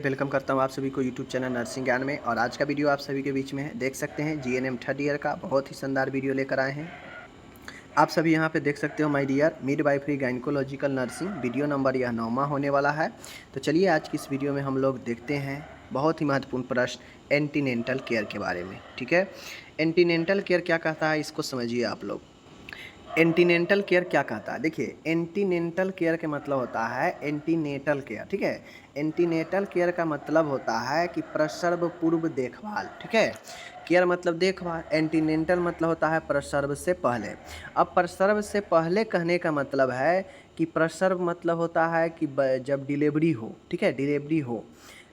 Welcome करता हूँ आप सभी को यूट्यूब चैनल नर्सिंग ज्ञान में। और आज का वीडियो आप सभी के बीच में है, देख सकते हैं जीएनएम थर्ड ईयर का बहुत ही शानदार वीडियो लेकर आए हैं। आप सभी यहां पे देख सकते हो my dear midwifery gynaecological nursing, video number यह 9वां होने वाला है। तो चलिए आज की इस वीडियो में हम लोग देखते हैं बहुत ही महत्वपूर्ण प्रश्न एंटीनेंटल केयर के बारे में। ठीक है, एंटीनेंटल केयर क्या कहता है इसको समझिए आप लोग। एंटीनेंटल केयर क्या कहता है, देखिए एंटीनेंटल केयर का मतलब होता है एंटीनेटल केयर। ठीक है, एंटीनेटल केयर का मतलब होता है कि प्रसव पूर्व देखभाल। ठीक है, केयर मतलब देखभाल, एंटीनेंटल मतलब होता है प्रसव से पहले। अब प्रसव से पहले कहने का मतलब है कि प्रसव मतलब होता है कि जब डिलीवरी हो। ठीक है, डिलीवरी हो,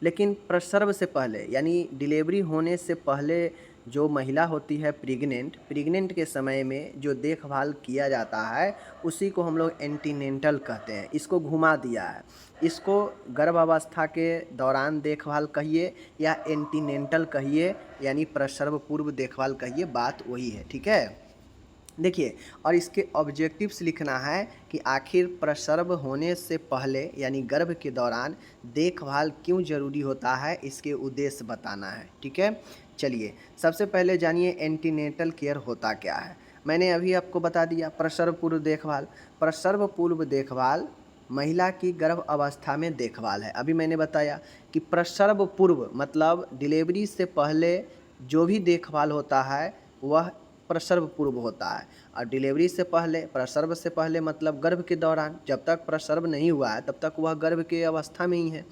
लेकिन प्रसव से पहले यानी डिलीवरी होने से पहले जो महिला होती है प्रेग्नेंट के समय में जो देखभाल किया जाता है उसी को हम लोग एंटीनेंटल कहते हैं। इसको घुमा दिया है, इसको गर्भावस्था के दौरान देखभाल कहिए या एंटीनेंटल कहिए, यानी प्रसव पूर्व देखभाल कहिए, बात वही है। ठीक है, देखिए, और इसके ऑब्जेक्टिव्स लिखना है कि आखिर प्रसव होने से पहले यानी गर्भ के दौरान देखभाल क्यों ज़रूरी होता है, इसके उद्देश्य बताना है। ठीक है, चलिए सबसे पहले जानिए एंटीनेटल केयर होता क्या है। मैंने अभी आपको बता दिया प्रसव पूर्व देखभाल। प्रसव पूर्व देखभाल महिला की गर्भ अवस्था में देखभाल है। अभी मैंने बताया कि प्रसव पूर्व मतलब डिलीवरी से पहले जो भी देखभाल होता है वह प्रसव पूर्व होता है। और डिलीवरी से पहले, प्रसव से पहले मतलब गर्भ के दौरान, जब तक प्रसव नहीं हुआ है तब तक वह गर्भ के अवस्था में ही है।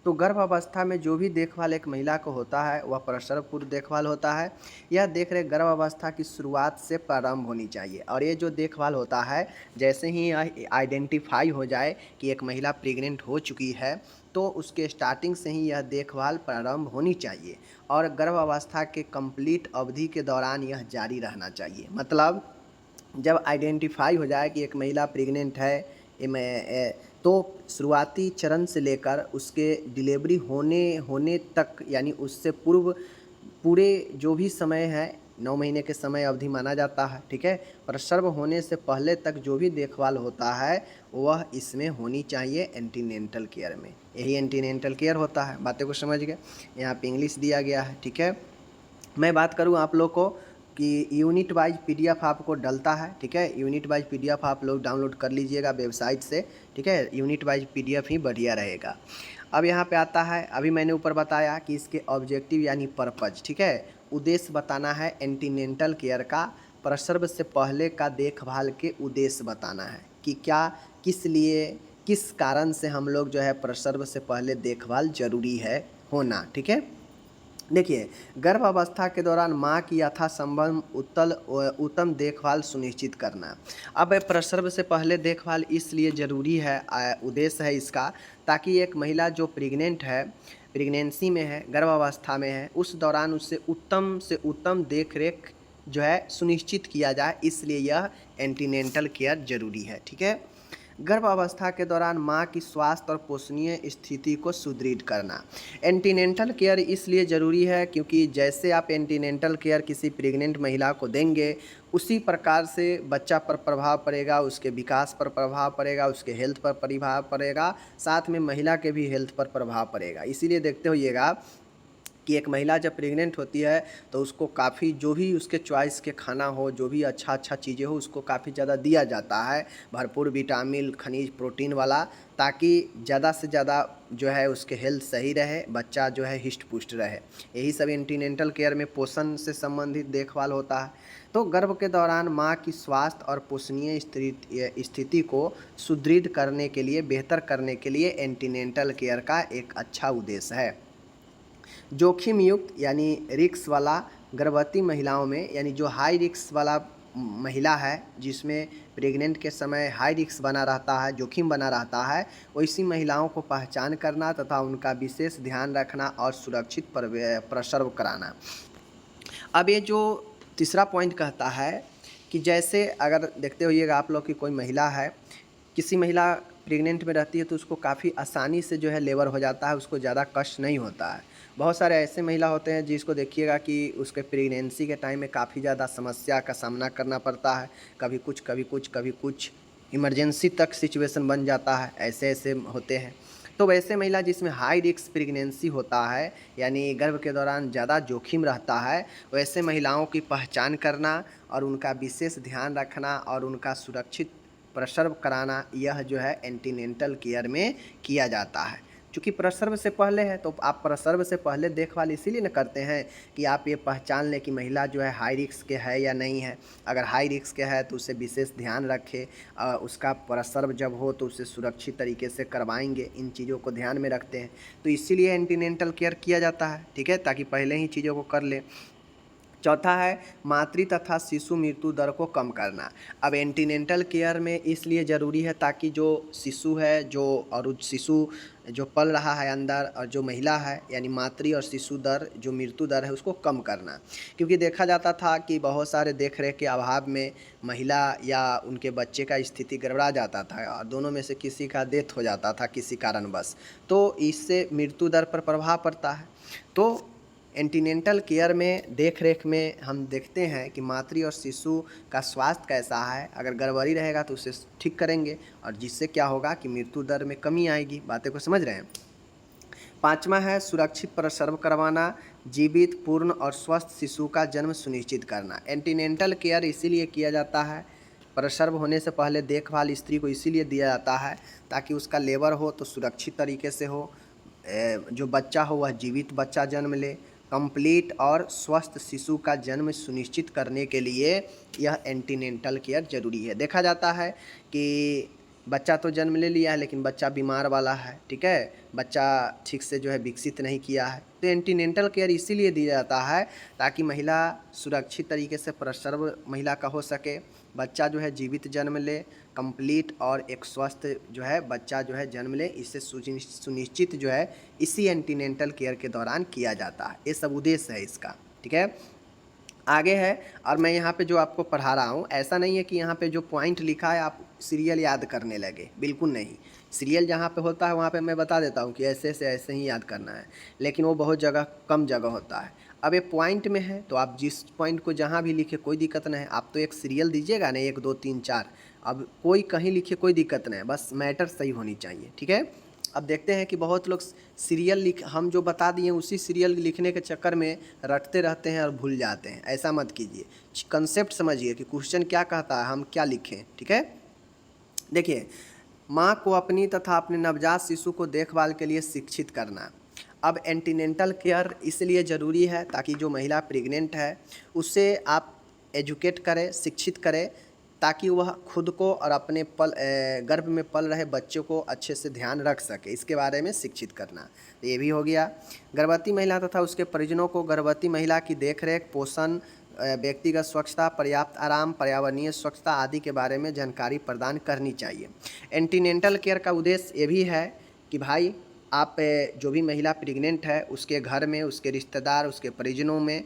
तो गर्भ अवस्था में जो भी देखभाल एक महिला को होता है वह प्रसव पूर्व देखभाल होता है। यह देख रहे गर्भ अवस्था की शुरुआत से प्रारंभ होनी चाहिए। और ये जो देखभाल होता है जैसे ही आइडेंटिफाई हो जाए कि एक महिला प्रेग्नेंट हो चुकी है तो उसके स्टार्टिंग से ही यह देखभाल प्रारंभ होनी चाहिए और गर्भावस्था के कंप्लीट अवधि के दौरान यह जारी रहना चाहिए। मतलब जब आइडेंटिफाई हो जाए कि एक महिला प्रेग्नेंट है तो शुरुआती चरण से लेकर उसके डिलीवरी होने तक यानी उससे पूर्व पूरे जो भी समय है 9 महीने के समय अवधि माना जाता है। ठीक है, प्रसव होने से पहले तक जो भी देखभाल होता है वह इसमें होनी चाहिए एंटीनेंटल केयर में। यही एंटीनेंटल केयर होता है। बातें को समझ गए, यहाँ पे इंग्लिश दिया गया है। ठीक है, मैं बात करूँ आप लोग को कि यूनिट वाइज पीडीएफ आपको डलता है। ठीक है, यूनिट वाइज पीडीएफ आप लोग डाउनलोड कर लीजिएगा वेबसाइट से। ठीक है, यूनिट वाइज पीडीएफ ही बढ़िया रहेगा। अब यहाँ पे आता है, अभी मैंने ऊपर बताया कि इसके ऑब्जेक्टिव यानी पर्पज। ठीक है, उद्देश्य बताना है एंटीनेंटल केयर का। प्रसव से पहले का देखभाल के उद्देश्य बताना है कि क्या, किस लिए, किस कारण से हम लोग जो है प्रसव से पहले देखभाल जरूरी है होना। ठीक है, देखिए गर्भावस्था के दौरान माँ की यथासंभव उत्तम देखभाल सुनिश्चित करना। अब प्रसव से पहले देखभाल इसलिए ज़रूरी है, उद्देश्य है इसका, ताकि एक महिला जो प्रेग्नेंट है, प्रेगनेंसी में है, गर्भावस्था में है, उस दौरान उससे उत्तम से उत्तम देख रेख जो है सुनिश्चित किया जाए, इसलिए यह एंटीनेंटल केयर जरूरी है। ठीक है, गर्भावस्था के दौरान माँ की स्वास्थ्य और पोषणीय स्थिति को सुदृढ़ करना। एंटीनेंटल केयर इसलिए ज़रूरी है क्योंकि जैसे आप एंटीनेंटल केयर किसी प्रेग्नेंट महिला को देंगे उसी प्रकार से बच्चा पर प्रभाव पड़ेगा, उसके विकास पर प्रभाव पड़ेगा, उसके हेल्थ पर प्रभाव पड़ेगा, साथ में महिला के भी हेल्थ पर प्रभाव पड़ेगा। इसीलिए देखते होइएगा कि एक महिला जब प्रेग्नेंट होती है तो उसको काफ़ी जो भी उसके चॉइस के खाना हो, जो भी अच्छा चीज़ें हो, उसको काफ़ी ज़्यादा दिया जाता है, भरपूर विटामिन, खनिज, प्रोटीन वाला, ताकि ज़्यादा से ज़्यादा जो है उसके हेल्थ सही रहे, बच्चा जो है हिष्ट पुष्ट रहे। यही सब एंटीनेंटल केयर में पोषण से संबंधित देखभाल होता है। तो गर्भ के दौरान माँ की स्वास्थ्य और पोषणीय स्थिति को सुदृढ़ करने के लिए, बेहतर करने के लिए एंटीनेंटल केयर का एक अच्छा उद्देश्य है। जोखिम युक्त यानी रिक्स वाला गर्भवती महिलाओं में, यानी जो हाई रिक्स वाला महिला है जिसमें प्रेग्नेंट के समय हाई रिक्स बना रहता है, जोखिम बना रहता है, वैसी महिलाओं को पहचान करना तथा उनका विशेष ध्यान रखना और सुरक्षित प्रसव कराना। अब ये जो तीसरा पॉइंट कहता है कि जैसे अगर देखते होइएगा आप लोग कि कोई महिला है, किसी महिला प्रेग्नेंट में रहती है तो उसको काफ़ी आसानी से जो है लेबर हो जाता है, उसको ज़्यादा कष्ट नहीं होता है। बहुत सारे ऐसे महिला होते हैं जिसको देखिएगा कि उसके प्रेगनेंसी के टाइम में काफ़ी ज़्यादा समस्या का सामना करना पड़ता है, कभी कुछ इमरजेंसी तक सिचुएशन बन जाता है, ऐसे ऐसे होते हैं। तो वैसे महिला जिसमें हाई रिस्क प्रेगनेंसी होता है, यानी गर्भ के दौरान ज़्यादा जोखिम रहता है, वैसे महिलाओं की पहचान करना और उनका विशेष ध्यान रखना और उनका सुरक्षित प्रसव कराना, यह जो है एंटीनेंटल केयर में किया जाता है। चूँकि प्रसव से पहले है तो आप प्रसव से पहले देखभाल इसीलिए न करते हैं कि आप ये पहचान लें कि महिला जो है हाई रिस्क के है या नहीं है। अगर हाई रिस्क के है तो उसे विशेष ध्यान रखें, उसका प्रसव जब हो तो उसे सुरक्षित तरीके से करवाएंगे, इन चीज़ों को ध्यान में रखते हैं। तो इसीलिए एंटीनेंटल केयर किया जाता है, ठीक है, ताकि पहले ही चीज़ों को कर लें। चौथा है मातृ तथा शिशु मृत्यु दर को कम करना। अब एंटीनेंटल केयर में इसलिए ज़रूरी है ताकि जो शिशु है और शिशु जो पल रहा है अंदर, और जो महिला है यानी मातृ और शिशु दर जो मृत्यु दर है उसको कम करना। क्योंकि देखा जाता था कि बहुत सारे देख रेख के अभाव में महिला या उनके बच्चे का स्थिति गड़बड़ा जाता था और दोनों में से किसी का डेथ हो जाता था किसी कारणवश, तो इससे मृत्यु दर पर प्रभाव पड़ता है। तो एंटीनेंटल केयर में देख रेख में हम देखते हैं कि मातृ और शिशु का स्वास्थ्य कैसा है। अगर गड़बड़ी रहेगा तो उसे ठीक करेंगे और जिससे क्या होगा कि मृत्यु दर में कमी आएगी। बातें को समझ रहे हैं। पाँचवा है सुरक्षित प्रसव करवाना, जीवित, पूर्ण और स्वस्थ शिशु का जन्म सुनिश्चित करना। एंटीनेंटल केयर इसीलिए किया जाता है, प्रसव होने से पहले देखभाल स्त्री को इसीलिए दिया जाता है ताकि उसका लेबर हो तो सुरक्षित तरीके से हो, जो बच्चा हो वह जीवित बच्चा जन्म ले। कंप्लीट और स्वस्थ शिशु का जन्म सुनिश्चित करने के लिए यह एंटीनेंटल केयर जरूरी है। देखा जाता है कि बच्चा तो जन्म ले लिया है लेकिन बच्चा बीमार वाला है, ठीक है, बच्चा ठीक से जो है विकसित नहीं किया है, तो एंटीनेंटल केयर इसीलिए दिया जाता है ताकि महिला सुरक्षित तरीके से प्रसव महिला का हो सके, बच्चा जो है जीवित जन्म ले, कंप्लीट और एक स्वस्थ जो है बच्चा जो है जन्म ले। इससे सुनिश्चित जो है इसी एंटीनेंटल केयर के दौरान किया जाता है। ये सब उद्देश्य है इसका, ठीक है। आगे है, और मैं यहाँ पे जो आपको पढ़ा रहा हूँ ऐसा नहीं है कि यहाँ पे जो पॉइंट लिखा है आप सीरियल याद करने लगे, बिल्कुल नहीं। सीरियल जहाँ पे होता है वहाँ पे मैं बता देता हूँ कि ऐसे से ऐसे ही याद करना है, लेकिन वो बहुत जगह कम जगह होता है। अब ये पॉइंट में है तो आप जिस पॉइंट को जहाँ भी लिखे कोई दिक्कत नहीं है। आप तो एक सीरियल दीजिएगा ना, 1 2 3 4, अब कोई कहीं लिखे कोई दिक्कत नहीं है, बस मैटर सही होनी चाहिए, ठीक है। अब देखते हैं कि बहुत लोग सीरियल हम जो बता दिए उसी सीरियल लिखने के चक्कर में रटते रहते हैं और भूल जाते हैं। ऐसा मत कीजिए, कंसेप्ट समझिए कि क्वेश्चन क्या कहता है, हम क्या लिखें, ठीक है। देखिए, माँ को अपनी तथा अपने नवजात शिशु को देखभाल के लिए शिक्षित करना। अब एंटीनेंटल केयर इसलिए ज़रूरी है ताकि जो महिला प्रेग्नेंट है उसे आप एजुकेट करें, शिक्षित करें, ताकि वह खुद को और अपने गर्भ में पल रहे बच्चों को अच्छे से ध्यान रख सके, इसके बारे में शिक्षित करना। तो ये भी हो गया। गर्भवती महिला तथा उसके परिजनों को गर्भवती महिला की देखरेख, पोषण, व्यक्तिगत स्वच्छता, पर्याप्त आराम, पर्यावरणीय स्वच्छता आदि के बारे में जानकारी प्रदान करनी चाहिए। एंटीनेंटल केयर का उद्देश्य ये भी है कि भाई आप जो भी महिला प्रेग्नेंट है उसके घर में, उसके रिश्तेदार, उसके परिजनों में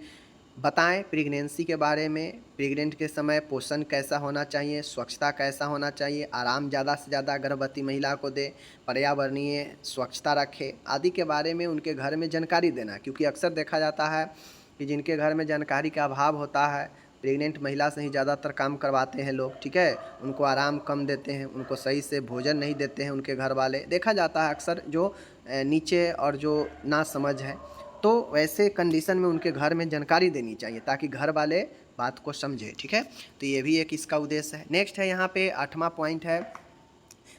बताएं प्रेगनेंसी के बारे में, प्रेग्नेंट के समय पोषण कैसा होना चाहिए, स्वच्छता कैसा होना चाहिए, आराम ज़्यादा से ज़्यादा गर्भवती महिला को दे, पर्यावरणीय स्वच्छता रखे आदि के बारे में उनके घर में जानकारी देना। क्योंकि अक्सर देखा जाता है कि जिनके घर में जानकारी का अभाव होता है, प्रेग्नेंट महिला से ही ज़्यादातर काम करवाते हैं लोग, ठीक है, उनको आराम कम देते हैं, उनको सही से भोजन नहीं देते हैं उनके घर वाले, देखा जाता है अक्सर जो नीचे और जो ना समझ है। तो वैसे कंडीशन में उनके घर में जानकारी देनी चाहिए ताकि घर वाले बात को समझे, ठीक है। तो ये भी एक इसका उद्देश्य है। नेक्स्ट है यहाँ पे 8वां पॉइंट है,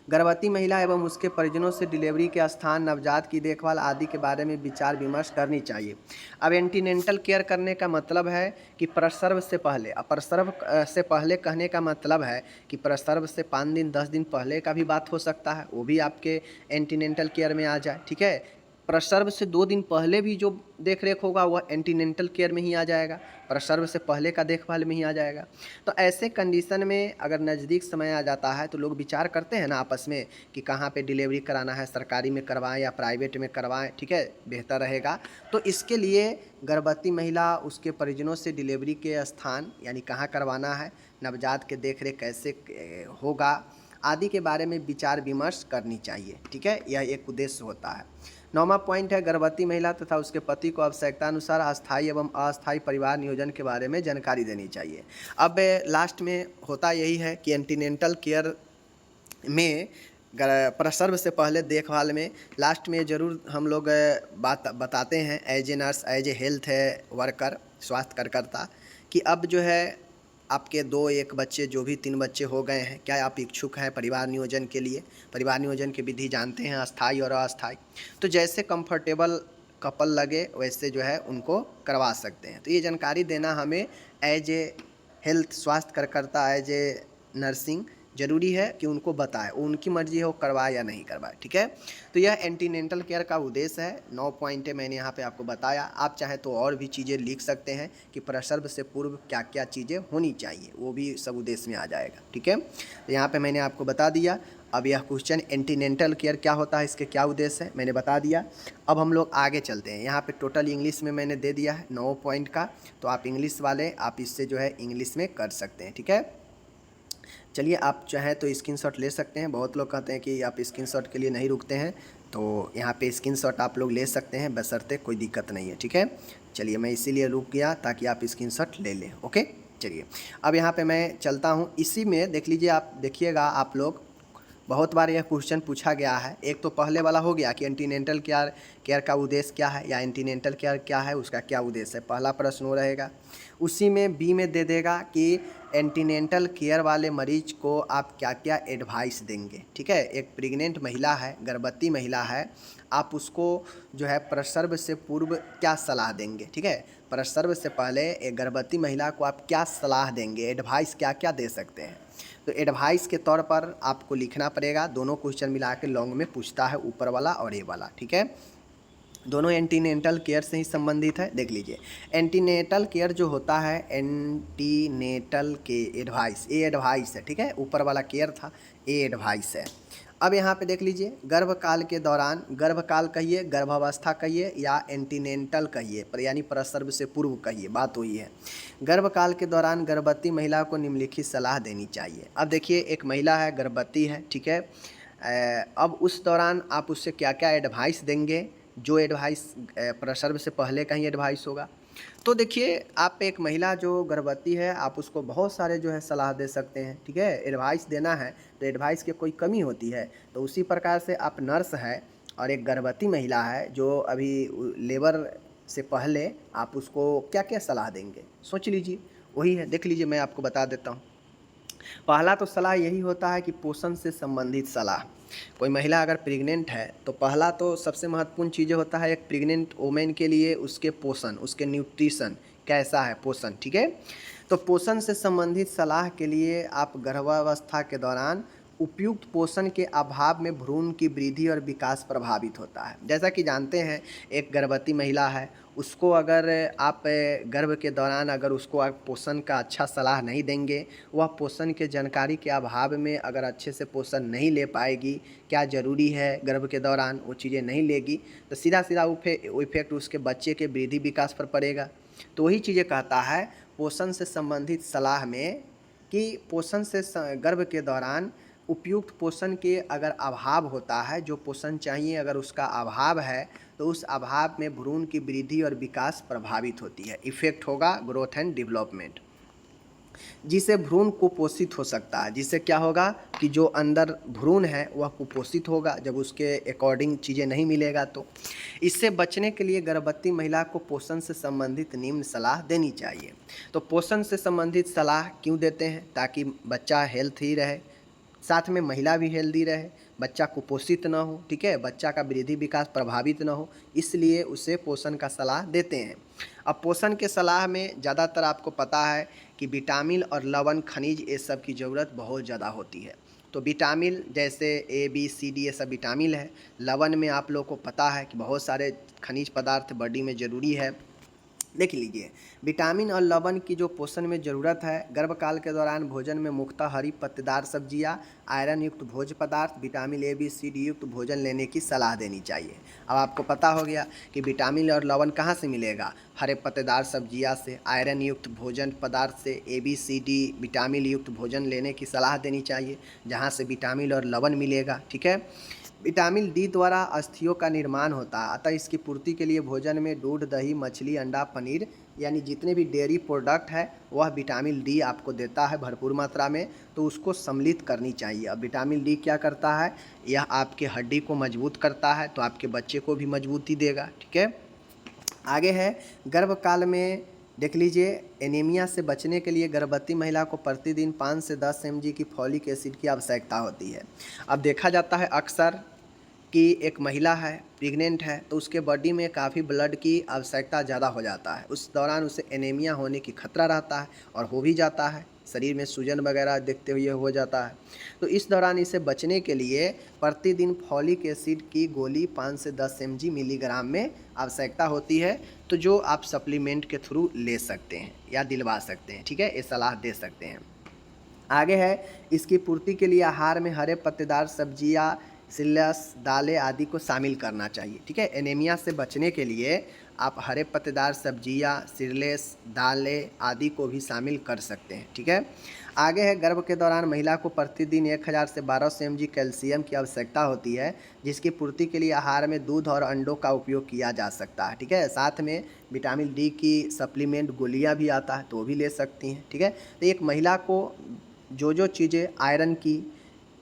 गर्भवती महिला एवं उसके परिजनों से डिलीवरी के स्थान, नवजात की देखभाल आदि के बारे में विचार विमर्श करनी चाहिए। अब एंटीनेंटल केयर करने का मतलब है कि प्रसव से पहले, अब प्रसव से पहले कहने का मतलब है कि प्रसव से 5 दिन 10 दिन पहले का भी बात हो सकता है, वो भी आपके एंटीनेंटल केयर में आ जाए, ठीक है। प्रसव से 2 दिन पहले भी जो देख रेख होगा वह एंटीनेंटल केयर में ही आ जाएगा, प्रसव से पहले का देखभाल में ही आ जाएगा। तो ऐसे कंडीशन में अगर नज़दीक समय आ जाता है तो लोग विचार करते हैं ना आपस में कि कहाँ पे डिलीवरी कराना है, सरकारी में करवाएं या प्राइवेट में करवाएं, ठीक है, बेहतर रहेगा। तो इसके लिए गर्भवती महिला, उसके परिजनों से डिलीवरी के स्थान यानी कहाँ करवाना है, नवजात के देख रेख कैसे होगा आदि के बारे में विचार विमर्श करनी चाहिए, ठीक है। यह एक उद्देश्य होता है। 9वां पॉइंट है, गर्भवती महिला तथा उसके पति को आवश्यकता अनुसार अस्थायी एवं अस्थायी परिवार नियोजन के बारे में जानकारी देनी चाहिए। अब लास्ट में होता यही है कि एंटीनेंटल केयर में प्रसव से पहले देखभाल में लास्ट में ज़रूर हम लोग बात बताते हैं as a nurse, as a health worker, स्वास्थ्य कार्यकर्ता, कि अब जो है आपके 2-1 बच्चे, जो भी 3 बच्चे हो गए हैं, क्या आप इच्छुक हैं परिवार नियोजन के लिए? परिवार नियोजन की विधि जानते हैं, अस्थाई और अस्थाई। तो जैसे कंफर्टेबल कपल लगे वैसे जो है उनको करवा सकते हैं। तो ये जानकारी देना हमें एज ए हेल्थ, स्वास्थ्य कार्यकर्ता, एज ए नर्सिंग ज़रूरी है कि उनको बताएं। उनकी मर्ज़ी है वो करवाए या नहीं करवाए, ठीक है। तो यह एंटीनेंटल केयर का उद्देश्य है। 9 पॉइंट है, मैंने यहाँ पे आपको बताया। आप चाहें तो और भी चीज़ें लिख सकते हैं कि प्रसव से पूर्व क्या क्या चीज़ें होनी चाहिए, वो भी सब उद्देश्य में आ जाएगा, ठीक है। तो यहाँ पे मैंने आपको बता दिया। अब यह क्वेश्चन एंटीनेंटल केयर क्या होता है, इसके क्या उद्देश्य है, मैंने बता दिया। अब हम लोग आगे चलते हैं। यहाँ पे टोटल इंग्लिश में मैंने दे दिया है 9 पॉइंट का, तो आप इंग्लिश वाले आप इससे जो है इंग्लिश में कर सकते हैं, ठीक है। चलिए, आप चाहें तो स्क्रीनशॉट ले सकते हैं। बहुत लोग कहते हैं कि आप स्क्रीनशॉट के लिए नहीं रुकते हैं, तो यहाँ पे स्क्रीनशॉट आप लोग ले सकते हैं, बशर्ते कोई दिक्कत नहीं है, ठीक है। चलिए, मैं इसीलिए रुक गया ताकि आप स्क्रीनशॉट ले लें, ओके। चलिए, अब यहाँ पे मैं चलता हूँ। इसी में देख लीजिए, आप देखिएगा, आप लोग बहुत बार यह क्वेश्चन पूछा गया है। एक तो पहले वाला हो गया कि एंटीनेंटल केयर का उद्देश्य क्या है, या एंटीनेंटल केयर क्या है, उसका क्या उद्देश्य है, पहला प्रश्न वो रहेगा। उसी में बी में दे देगा कि एंटीनेंटल केयर वाले मरीज को आप क्या क्या एडवाइस देंगे, ठीक है। एक प्रेग्नेंट महिला है, गर्भवती महिला है, आप उसको जो है प्रसव से पूर्व क्या सलाह देंगे, ठीक है। प्रसव से पहले एक गर्भवती महिला को आप क्या सलाह देंगे, एडवाइस क्या क्या दे सकते हैं। तो एडवाइस के तौर पर आपको लिखना पड़ेगा। दोनों क्वेश्चन मिला के लॉन्ग में पूछता है, ऊपर वाला और ये वाला, ठीक है। दोनों एंटीनेंटल केयर से ही संबंधित है। देख लीजिए, एंटीनेंटल केयर जो होता है, एंटीनेंटल के एडवाइस, ए एडवाइस है, ठीक है। ऊपर वाला केयर था, ए एडवाइस है। अब यहाँ पे देख लीजिए, गर्भकाल के दौरान, गर्भकाल कहिए, गर्भावस्था कहिए, या एंटीनेंटल कहिए, पर यानी प्रसव से पूर्व कहिए, बात वही है। गर्भकाल के दौरान गर्भवती महिला को निम्नलिखित सलाह देनी चाहिए। अब देखिए, एक महिला है, गर्भवती है, ठीक है। अब उस दौरान आप उससे क्या क्या एडवाइस देंगे, जो एडवाइस प्रसव से पहले का ही एडवाइस होगा। तो देखिए, आप एक महिला जो गर्भवती है, आप उसको बहुत सारे जो है सलाह दे सकते हैं, ठीक है। एडवाइस देना है तो एडवाइस की कोई कमी होती है, तो उसी प्रकार से आप नर्स है और एक गर्भवती महिला है जो अभी लेबर से पहले, आप उसको क्या क्या सलाह देंगे, सोच लीजिए। वही है, देख लीजिए, मैं आपको बता देता हूँ। पहला तो सलाह यही होता है कि पोषण से संबंधित सलाह। कोई महिला अगर प्रेग्नेंट है तो पहला तो सबसे महत्वपूर्ण चीज़ें होता है एक प्रेग्नेंट वोमेन के लिए, उसके पोषण, उसके न्यूट्रिशन कैसा है, पोषण, ठीक है। तो पोषण से संबंधित सलाह के लिए आप गर्भावस्था के दौरान उपयुक्त पोषण के अभाव में भ्रूण की वृद्धि और विकास प्रभावित होता है। जैसा कि जानते हैं, एक गर्भवती महिला है, उसको अगर आप गर्भ के दौरान अगर उसको आप पोषण का अच्छा सलाह नहीं देंगे, वह पोषण के जानकारी के अभाव में अगर अच्छे से पोषण नहीं ले पाएगी, क्या ज़रूरी है गर्भ के दौरान, वो चीज़ें नहीं लेगी, तो सीधा सीधा इफेक्ट उसके बच्चे के वृद्धि विकास पर पड़ेगा। तो वही चीज़ें कहता है पोषण से संबंधित सलाह में, कि पोषण से गर्भ के दौरान उपयुक्त पोषण के अगर अभाव होता है, जो पोषण चाहिए अगर उसका अभाव है, तो उस अभाव में भ्रूण की वृद्धि और विकास प्रभावित होती है, इफेक्ट होगा ग्रोथ एंड डेवलपमेंट, जिससे भ्रूण कुपोषित हो सकता है। जिससे क्या होगा कि जो अंदर भ्रूण है वह कुपोषित होगा, जब उसके अकॉर्डिंग चीज़ें नहीं मिलेगा। तो इससे बचने के लिए गर्भवती महिला को पोषण से संबंधित निम्न सलाह देनी चाहिए। तो पोषण से संबंधित सलाह क्यों देते हैं, ताकि बच्चा हेल्थी रहे, साथ में महिला भी हेल्दी रहे, बच्चा कुपोषित ना हो, ठीक है, बच्चा का वृद्धि विकास प्रभावित ना हो, इसलिए उसे पोषण का सलाह देते हैं। अब पोषण के सलाह में ज़्यादातर आपको पता है कि विटामिन और लवण, खनिज, ये सब की ज़रूरत बहुत ज़्यादा होती है। तो विटामिन जैसे ए बी सी डी, ये सब विटामिन है। लवण में आप लोग को पता है कि बहुत सारे खनिज पदार्थ बॉडी में ज़रूरी है। देख लीजिए, विटामिन और लवण की जो पोषण में ज़रूरत है, गर्भकाल के दौरान भोजन में मुख्यतः हरी पत्तेदार सब्जियां, आयरन युक्त भोज्य पदार्थ, vitamin A B C D युक्त भोजन लेने की सलाह देनी चाहिए। अब आपको पता हो गया कि विटामिन और लवण कहाँ से मिलेगा, हरे पत्तेदार सब्जियां से, आयरन युक्त भोजन पदार्थ से, A B C D vitamin युक्त भोजन लेने की सलाह देनी चाहिए, जहाँ से विटामिन और लवण मिलेगा, ठीक है। विटामिन डी द्वारा अस्थियों का निर्माण होता है, अतः इसकी पूर्ति के लिए भोजन में दूध, दही, मछली, अंडा, पनीर यानी जितने भी डेयरी प्रोडक्ट है वह विटामिन डी आपको देता है भरपूर मात्रा में, तो उसको सम्मिलित करनी चाहिए। अब विटामिन डी क्या करता है, यह आपके हड्डी को मजबूत करता है, तो आपके बच्चे को भी मजबूती देगा। ठीक है, आगे है गर्भकाल में देख लीजिए, एनीमिया से बचने के लिए गर्भवती महिला को प्रतिदिन 5 से 10 mg की फॉलिक एसिड की आवश्यकता होती है। अब देखा जाता है अक्सर कि एक महिला है, प्रेग्नेंट है, तो उसके बॉडी में काफ़ी ब्लड की आवश्यकता ज़्यादा हो जाता है, उस दौरान उसे एनीमिया होने की खतरा रहता है और हो भी जाता है, शरीर में सूजन वगैरह देखते हुए हो जाता है। तो इस दौरान इसे बचने के लिए प्रतिदिन फॉलिक एसिड की गोली 5 से 10 mg मिलीग्राम में आवश्यकता होती है, तो जो आप सप्लीमेंट के थ्रू ले सकते हैं या दिलवा सकते हैं। ठीक है, ये सलाह दे सकते हैं। आगे है, इसकी पूर्ति के लिए आहार में हरे पत्तेदार सब्जियां, सीरियल्स, दालें आदि को शामिल करना चाहिए। ठीक है, एनीमिया से बचने के लिए आप हरे पत्तेदार सब्जियां, सीरियल्स, दालें आदि को भी शामिल कर सकते हैं। ठीक है, आगे है, गर्भ के दौरान महिला को प्रतिदिन 1000 से 1200 mg कैल्शियम की आवश्यकता होती है, जिसकी पूर्ति के लिए आहार में दूध और अंडों का उपयोग किया जा सकता है। ठीक है, साथ में विटामिन डी की सप्लीमेंट गोलियां भी आता है, तो वो भी ले सकती हैं। ठीक है, तो एक महिला को जो चीज़ें आयरन की,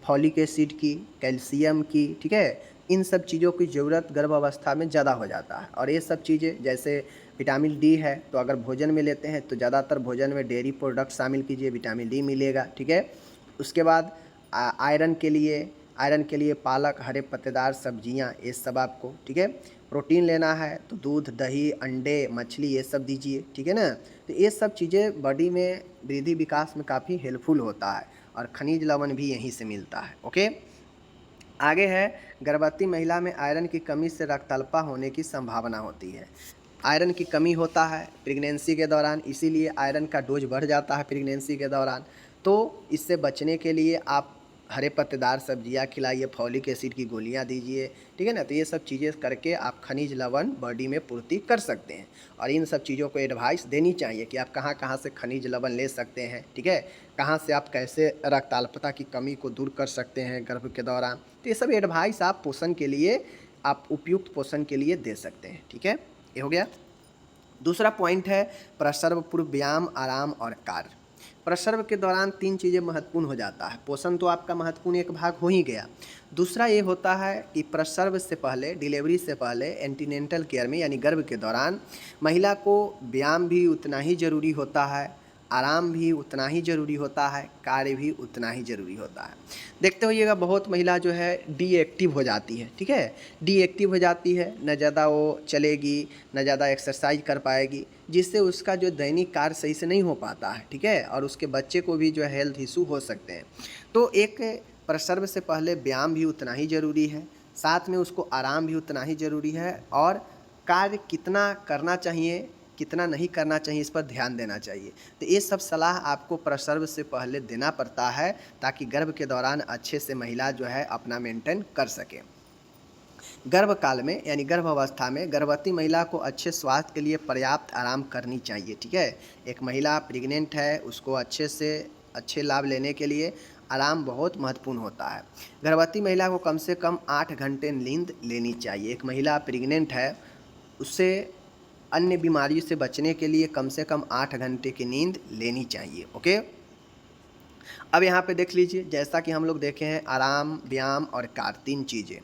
फॉलिक एसिड की, कैल्शियम की, ठीक है, इन सब चीज़ों की ज़रूरत गर्भ अवस्था में ज़्यादा हो जाता है। और ये सब चीज़ें जैसे विटामिन डी है, तो अगर भोजन में लेते हैं तो ज़्यादातर भोजन में डेयरी प्रोडक्ट शामिल कीजिए, विटामिन डी मिलेगा। ठीक है, उसके बाद आयरन के लिए पालक, हरे पत्तेदार सब्जियां, ये सब आपको, ठीक है। प्रोटीन लेना है तो दूध, दही, अंडे, मछली ये सब दीजिए। ठीक है ना, तो ये सब चीज़ें बॉडी में वृद्धि विकास में काफ़ी हेल्पफुल होता है और खनिज लवण भी यहीं से मिलता है। ओके, आगे है, गर्भवती महिला में आयरन की कमी से रक्ताल्पता होने की संभावना होती है। आयरन की कमी होता है प्रेगनेंसी के दौरान, इसीलिए आयरन का डोज बढ़ जाता है प्रेगनेंसी के दौरान। तो इससे बचने के लिए आप हरे पत्तेदार सब्जियां खिलाइए, फॉलिक एसिड की गोलियां दीजिए। ठीक है ना, तो ये सब चीज़ें करके आप खनिज लवण बॉडी में पूर्ति कर सकते हैं। और इन सब चीज़ों को एडवाइस देनी चाहिए कि आप कहाँ कहाँ से खनिज लवण ले सकते हैं। ठीक है, कहाँ से आप कैसे रक्ताल्पता की कमी को दूर कर सकते हैं गर्भ के दौरान। तो ये सब एडवाइस आप पोषण के लिए, आप उपयुक्त पोषण के लिए दे सकते हैं। ठीक है, ये हो गया। दूसरा पॉइंट है प्रसव पूर्व व्यायाम, आराम और कार्य। प्रसव के दौरान 3 चीज़ें महत्वपूर्ण हो जाता है। पोषण तो आपका महत्वपूर्ण एक भाग हो ही गया। दूसरा ये होता है कि प्रसव से पहले, डिलीवरी से पहले एंटीनेंटल केयर में यानी गर्भ के दौरान महिला को व्यायाम भी उतना ही ज़रूरी होता है, आराम भी उतना ही ज़रूरी होता है, कार्य भी उतना ही ज़रूरी होता है। देखते होइएगा बहुत महिला जो है डीएक्टिव हो जाती है। ठीक है, डीएक्टिव हो जाती है, न ज़्यादा वो चलेगी, न ज़्यादा एक्सरसाइज कर पाएगी, जिससे उसका जो दैनिक कार्य सही से नहीं हो पाता है। ठीक है, और उसके बच्चे को भी जो है हेल्थ इशू हो सकते हैं। तो एक प्रसव से पहले व्यायाम भी उतना ही ज़रूरी है, साथ में उसको आराम भी उतना ही ज़रूरी है, और कार्य कितना करना चाहिए, कितना नहीं करना चाहिए, इस पर ध्यान देना चाहिए। तो ये सब सलाह आपको प्रसव से पहले देना पड़ता है, ताकि गर्भ के दौरान अच्छे से महिला जो है अपना मेंटेन कर सके। गर्भकाल में यानी गर्भ अवस्था में गर्भवती महिला को अच्छे स्वास्थ्य के लिए पर्याप्त आराम करनी चाहिए। ठीक है, एक महिला प्रेग्नेंट है, उसको अच्छे से अच्छे लाभ लेने के लिए आराम बहुत महत्वपूर्ण होता है। गर्भवती महिला को कम से कम 8 घंटे नींद लेनी चाहिए। एक महिला प्रेग्नेंट है, उससे अन्य बीमारियों से बचने के लिए कम से कम 8 घंटे की नींद लेनी चाहिए। ओके, अब यहाँ पे देख लीजिए, जैसा कि हम लोग देखे हैं आराम, व्यायाम और कार्य, 3 चीज़ें।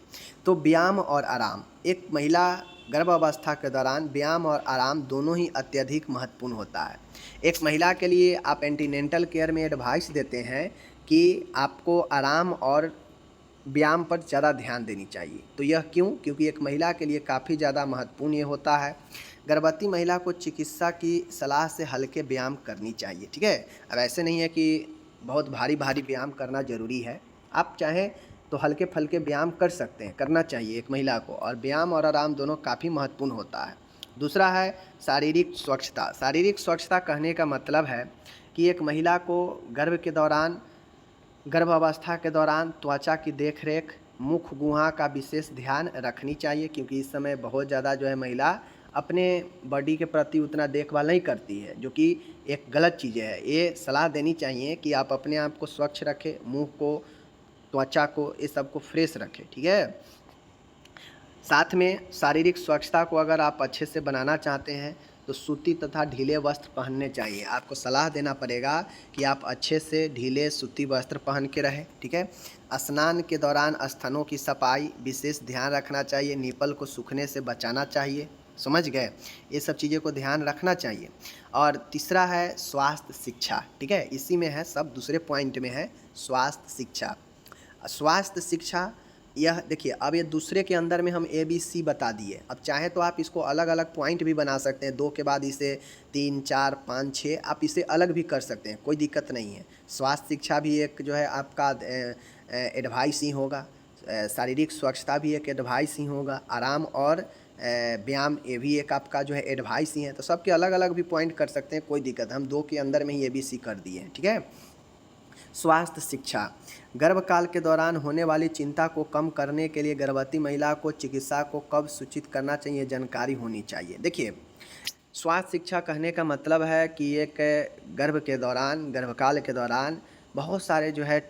तो व्यायाम और आराम, एक महिला गर्भ अवस्था के दौरान व्यायाम और आराम दोनों ही अत्यधिक महत्वपूर्ण होता है। एक महिला के लिए आप एंटीनेंटल केयर में एडवाइस देते हैं कि आपको आराम और व्यायाम पर ज़्यादा ध्यान देनी चाहिए। तो यह क्यों? क्योंकि एक महिला के लिए काफ़ी ज़्यादा महत्वपूर्ण ये होता है। गर्भवती महिला को चिकित्सा की सलाह से हल्के व्यायाम करनी चाहिए। ठीक है, अब ऐसे नहीं है कि बहुत भारी भारी व्यायाम करना ज़रूरी है, आप चाहें तो हल्के फुल्के व्यायाम कर सकते हैं, करना चाहिए एक महिला को। और व्यायाम और आराम दोनों काफ़ी महत्वपूर्ण होता है। दूसरा है शारीरिक स्वच्छता। शारीरिक स्वच्छता कहने का मतलब है कि एक महिला को गर्भ अवस्था के दौरान त्वचा की देखरेख, मुख गुहा का विशेष ध्यान रखनी चाहिए, क्योंकि इस समय बहुत ज़्यादा जो है महिला अपने बॉडी के प्रति उतना देखभाल नहीं करती है, जो कि एक गलत चीज़ है। ये सलाह देनी चाहिए कि आप अपने आप को स्वच्छ रखें, मुंह को त्वचा को, ये सबको फ्रेश रखें, ठीक है। साथ में शारीरिक स्वच्छता को अगर आप अच्छे से बनाना चाहते हैं तो सूती तथा ढीले वस्त्र पहनने चाहिए। आपको सलाह देना पड़ेगा कि आप अच्छे से ढीले सूती वस्त्र पहन के रहें, ठीक है। स्नान के दौरान स्तनों की सफाई विशेष ध्यान रखना चाहिए, निपल को सूखने से बचाना चाहिए, समझ गए। ये सब चीज़ों को ध्यान रखना चाहिए। और तीसरा है स्वास्थ्य शिक्षा, ठीक है, इसी में है, सब दूसरे पॉइंट में है स्वास्थ्य शिक्षा। स्वास्थ्य शिक्षा यह देखिए, अब ये दूसरे के अंदर में हम ABC बता दिए। अब चाहे तो आप इसको अलग अलग पॉइंट भी बना सकते हैं, 2 के बाद इसे 3, 4, 5, 6 आप इसे अलग भी कर सकते हैं, कोई दिक्कत नहीं है। स्वास्थ्य शिक्षा भी एक जो है आपका एडवाइस ही होगा, शारीरिक स्वच्छता भी एक एडवाइस ही होगा, आराम और व्यायाम ये भी एक आपका जो है एडवाइस ही है। तो सबके अलग अलग भी पॉइंट कर सकते हैं, कोई दिक्कत, हम 2 के अंदर में ही ABC कर दिए हैं, ठीक है। स्वास्थ्य शिक्षा, गर्भकाल के दौरान होने वाली चिंता को कम करने के लिए गर्भवती महिला को चिकित्सा को कब सूचित करना चाहिए, जानकारी होनी चाहिए। देखिए, स्वास्थ्य शिक्षा कहने का मतलब है कि एक गर्भ के दौरान, गर्भकाल के दौरान बहुत सारे जो है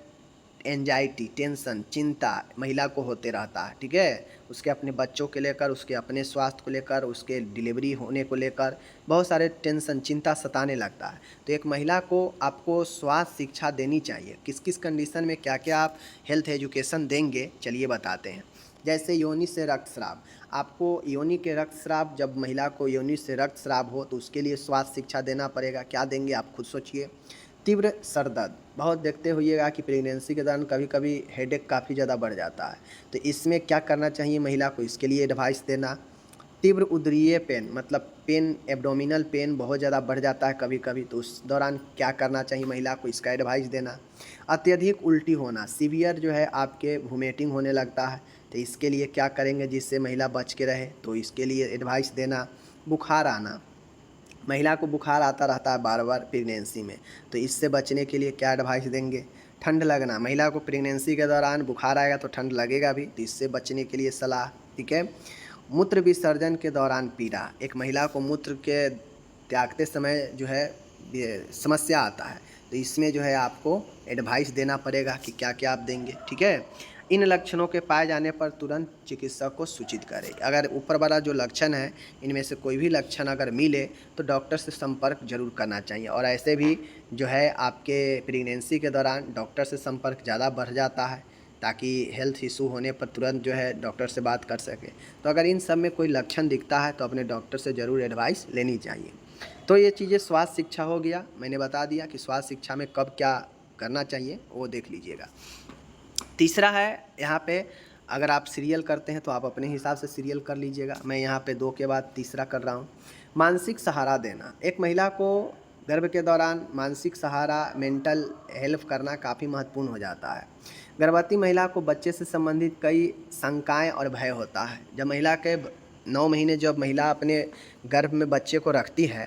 एंजाइटी, टेंशन, चिंता महिला को होते रहता है, ठीक है। उसके अपने बच्चों के लेकर, उसके अपने स्वास्थ्य को लेकर, उसके डिलीवरी होने को लेकर बहुत सारे टेंशन, चिंता सताने लगता है। तो एक महिला को आपको स्वास्थ्य शिक्षा देनी चाहिए। किस किस कंडीशन में क्या क्या आप हेल्थ एजुकेशन देंगे, चलिए बताते हैं। जैसे योनि से रक्तस्राव, आपको योनि के रक्तस्राव, जब महिला को योनि से रक्तस्राव हो तो उसके लिए स्वास्थ्य शिक्षा देना पड़ेगा। क्या देंगे आप खुद सोचिए। तीव्र सर दर्द, बहुत देखते होइएगा कि प्रेगनेंसी के दौरान कभी कभी हेडेक काफ़ी ज़्यादा बढ़ जाता है, तो इसमें क्या करना चाहिए महिला को, इसके लिए एडवाइस देना। तीव्र उदरीय पेन, मतलब पेन, एब्डोमिनल पेन बहुत ज़्यादा बढ़ जाता है कभी कभी, तो उस दौरान क्या करना चाहिए महिला को, इसका एडवाइस देना। अत्यधिक उल्टी होना, सीवियर जो है आपके वोमिटिंग होने लगता है, तो इसके लिए क्या करेंगे जिससे महिला बच के रहे, तो इसके लिए एडवाइस देना। बुखार आना, महिला को बुखार आता रहता है बार बार प्रेगनेंसी में, तो इससे बचने के लिए क्या एडवाइस देंगे। ठंड लगना, महिला को प्रेगनेंसी के दौरान बुखार आएगा तो ठंड लगेगा भी, तो इससे बचने के लिए सलाह, ठीक है। मूत्र विसर्जन के दौरान पीड़ा, एक महिला को मूत्र के त्यागते समय जो है समस्या आता है, तो इसमें जो है आपको एडवाइस देना पड़ेगा कि क्या क्या आप देंगे, ठीक है। इन लक्षणों के पाए जाने पर तुरंत चिकित्सक को सूचित करें। अगर ऊपर वाला जो लक्षण है, इनमें से कोई भी लक्षण अगर मिले तो डॉक्टर से संपर्क जरूर करना चाहिए। और ऐसे भी जो है आपके प्रेगनेंसी के दौरान डॉक्टर से संपर्क ज़्यादा बढ़ जाता है, ताकि हेल्थ इशू होने पर तुरंत जो है डॉक्टर से बात कर सके। तो अगर इन सब में कोई लक्षण दिखता है तो अपने डॉक्टर से ज़रूर एडवाइस लेनी चाहिए। तो ये चीज़ें स्वास्थ्य शिक्षा हो गया, मैंने बता दिया कि स्वास्थ्य शिक्षा में कब क्या करना चाहिए, वो देख लीजिएगा। तीसरा है यहाँ पे, अगर आप सीरियल करते हैं तो आप अपने हिसाब से सीरियल कर लीजिएगा, मैं यहाँ पे 2 के बाद तीसरा कर रहा हूँ। मानसिक सहारा देना, एक महिला को गर्भ के दौरान मानसिक सहारा, मेंटल हेल्प करना काफ़ी महत्वपूर्ण हो जाता है। गर्भवती महिला को बच्चे से संबंधित कई शंकाएं और भय होता है। जब महिला के 9 महीने जब महिला अपने गर्भ में बच्चे को रखती है,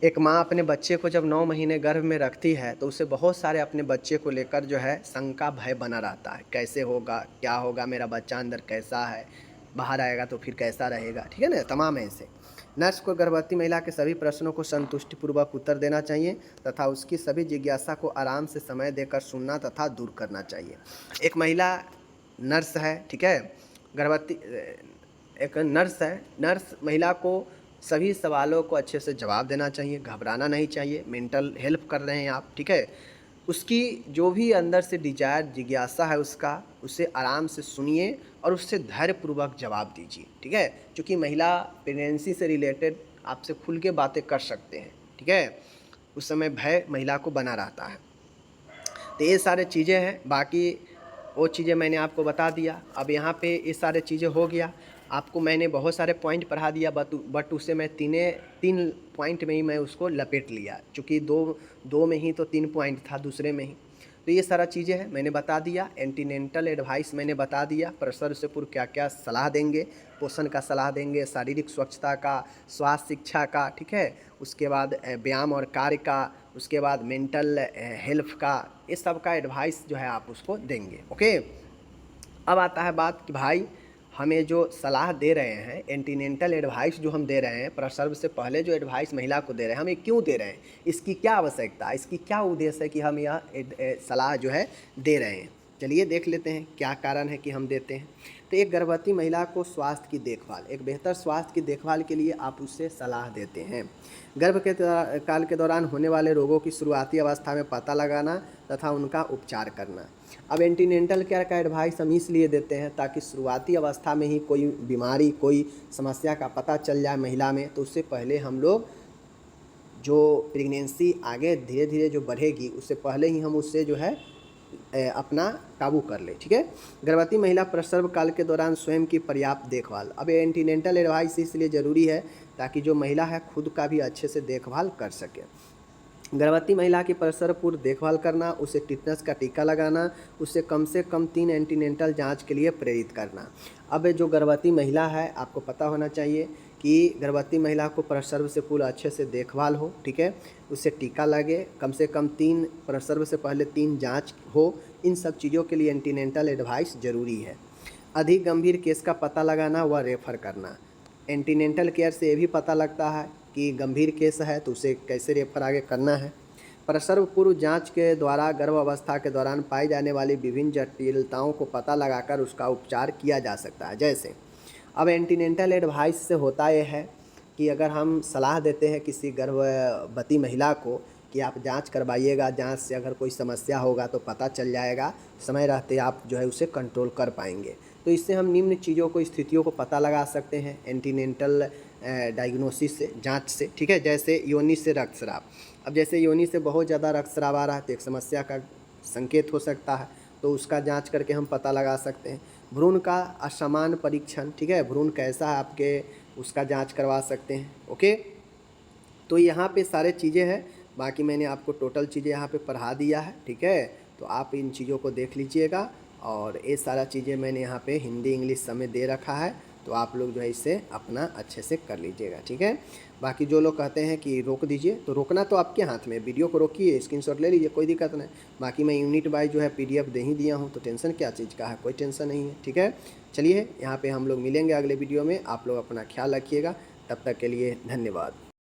एक माँ अपने बच्चे को जब 9 महीने गर्भ में रखती है तो उसे बहुत सारे अपने बच्चे को लेकर जो है शंका, भय बना रहता है। कैसे होगा, क्या होगा, मेरा बच्चा अंदर कैसा है, बाहर आएगा तो फिर कैसा रहेगा, ठीक है ना, तमाम ऐसे। नर्स को गर्भवती महिला के सभी प्रश्नों को संतुष्टिपूर्वक उत्तर देना चाहिए तथा उसकी सभी जिज्ञासा को आराम से समय देकर सुनना तथा दूर करना चाहिए। एक महिला नर्स है, ठीक है, गर्भवती एक नर्स है, नर्स महिला को सभी सवालों को अच्छे से जवाब देना चाहिए, घबराना नहीं चाहिए। मेंटल हेल्प कर रहे हैं आप, ठीक है, उसकी जो भी अंदर से डिजायर, जिज्ञासा है उसका, उसे आराम से सुनिए और उससे धैर्यपूर्वक जवाब दीजिए, ठीक है। क्योंकि महिला प्रेगनेंसी से रिलेटेड आपसे खुल के बातें कर सकते हैं, ठीक है, उस समय भय महिला को बना रहता है। तो ये सारे चीज़ें हैं, बाकी वो चीज़ें मैंने आपको बता दिया। अब यहाँ पे ये सारे चीज़ें हो गया, आपको मैंने बहुत सारे पॉइंट पढ़ा दिया, बट उसे मैं 3 पॉइंट में ही मैं उसको लपेट लिया, क्योंकि दो में ही तो 3 पॉइंट था दूसरे में ही। तो ये सारा चीज़ें हैं, मैंने बता दिया। एंटीनेंटल एडवाइस मैंने बता दिया, प्रसव से पूर्व क्या क्या सलाह देंगे, पोषण का सलाह देंगे, शारीरिक स्वच्छता का, स्वास्थ्य शिक्षा का, ठीक है, उसके बाद व्यायाम और कार्य का, उसके बाद मेंटल हेल्थ का, इस सब का एडवाइस जो है आप उसको देंगे, ओके। अब आता है बात कि भाई हमें जो सलाह दे रहे हैं, एंटीनेंटल एडवाइस जो हम दे रहे हैं, प्रसव से पहले जो एडवाइस महिला को दे रहे हैं, हम ये क्यों दे रहे हैं, इसकी क्या आवश्यकता है, इसकी क्या उद्देश्य है कि हम यह सलाह जो है दे रहे हैं। चलिए देख लेते हैं क्या कारण है कि हम देते हैं। तो एक गर्भवती महिला को स्वास्थ्य की देखभाल, एक बेहतर स्वास्थ्य की देखभाल के लिए आप उससे सलाह देते हैं। गर्भ के काल के दौरान होने वाले रोगों की शुरुआती अवस्था में पता लगाना तथा उनका उपचार करना। अब एंटीनेंटल केयर का एडवाइस हम इसलिए देते हैं ताकि शुरुआती अवस्था में ही कोई बीमारी, कोई समस्या का पता चल जाए महिला में, तो उससे पहले हम लोग जो प्रेगनेंसी आगे धीरे धीरे जो बढ़ेगी उससे पहले ही हम उससे जो है अपना काबू कर ले। ठीक है। गर्भवती महिला प्रसव काल के दौरान स्वयं की पर्याप्त देखभाल। अब एंटीनेंटल एडवाइस इसलिए ज़रूरी है ताकि जो महिला है खुद का भी अच्छे से देखभाल कर सके। गर्भवती महिला की प्रसव पूर्व देखभाल करना, उसे टिटनस का टीका लगाना, उसे कम से कम 3 एंटीनेंटल जांच के लिए प्रेरित करना। अब जो गर्भवती महिला है आपको पता होना चाहिए कि गर्भवती महिला को प्रसव से पूरा अच्छे से देखभाल हो। ठीक है। उसे टीका लगे, कम से कम 3 प्रसव से पहले 3 जांच हो। इन सब चीज़ों के लिए एंटीनेंटल एडवाइस ज़रूरी है। अधिक गंभीर केस का पता लगाना व रेफ़र करना। एंटीनेंटल केयर से ये भी पता लगता है कि गंभीर केस है तो उसे कैसे रेफ़र आगे करना है। प्रसव पूर्व जांच के द्वारा गर्भ अवस्था के दौरान पाई जाने वाली विभिन्न जटिलताओं को पता लगाकर उसका उपचार किया जा सकता है। जैसे अब एंटीनेंटल एडवाइस से होता यह है कि अगर हम सलाह देते हैं किसी गर्भवती महिला को कि आप जांच करवाइएगा, जांच से अगर कोई समस्या होगा तो पता चल जाएगा, समय रहते आप जो है उसे कंट्रोल कर पाएंगे। तो इससे हम निम्न चीज़ों को, स्थितियों को पता लगा सकते हैं एंटीनेंटल डायग्नोसिस से, जांच से। ठीक है। जैसे योनि से रक्तस्राव। अब जैसे योनि से बहुत ज़्यादा रक्तस्राव आ रहा है तो एक समस्या का संकेत हो सकता है, तो उसका जांच करके हम पता लगा सकते हैं। भ्रूण का असमान परीक्षण। ठीक है। भ्रूण कैसा है आपके, उसका जांच करवा सकते हैं। ओके। तो यहाँ पे सारे चीज़ें हैं, बाकी मैंने आपको टोटल चीज़ें यहाँ पे पढ़ा दिया है। ठीक है। तो आप इन चीज़ों को देख लीजिएगा, और ये सारा चीज़ें मैंने यहाँ पे हिंदी इंग्लिश समय दे रखा है, तो आप लोग जो है इसे अपना अच्छे से कर लीजिएगा। ठीक है। बाकी जो लोग कहते हैं कि रोक दीजिए, तो रोकना तो आपके हाथ में, वीडियो को रोकिए, स्क्रीनशॉट ले लीजिए, कोई दिक्कत नहीं। बाकी मैं यूनिट बाय जो है PDF दे ही दिया हूँ, तो टेंशन क्या चीज़ का है, कोई टेंशन नहीं है। ठीक है। चलिए यहाँ पे हम लोग मिलेंगे अगले वीडियो में। आप लोग अपना ख्याल रखिएगा। तब तक के लिए धन्यवाद।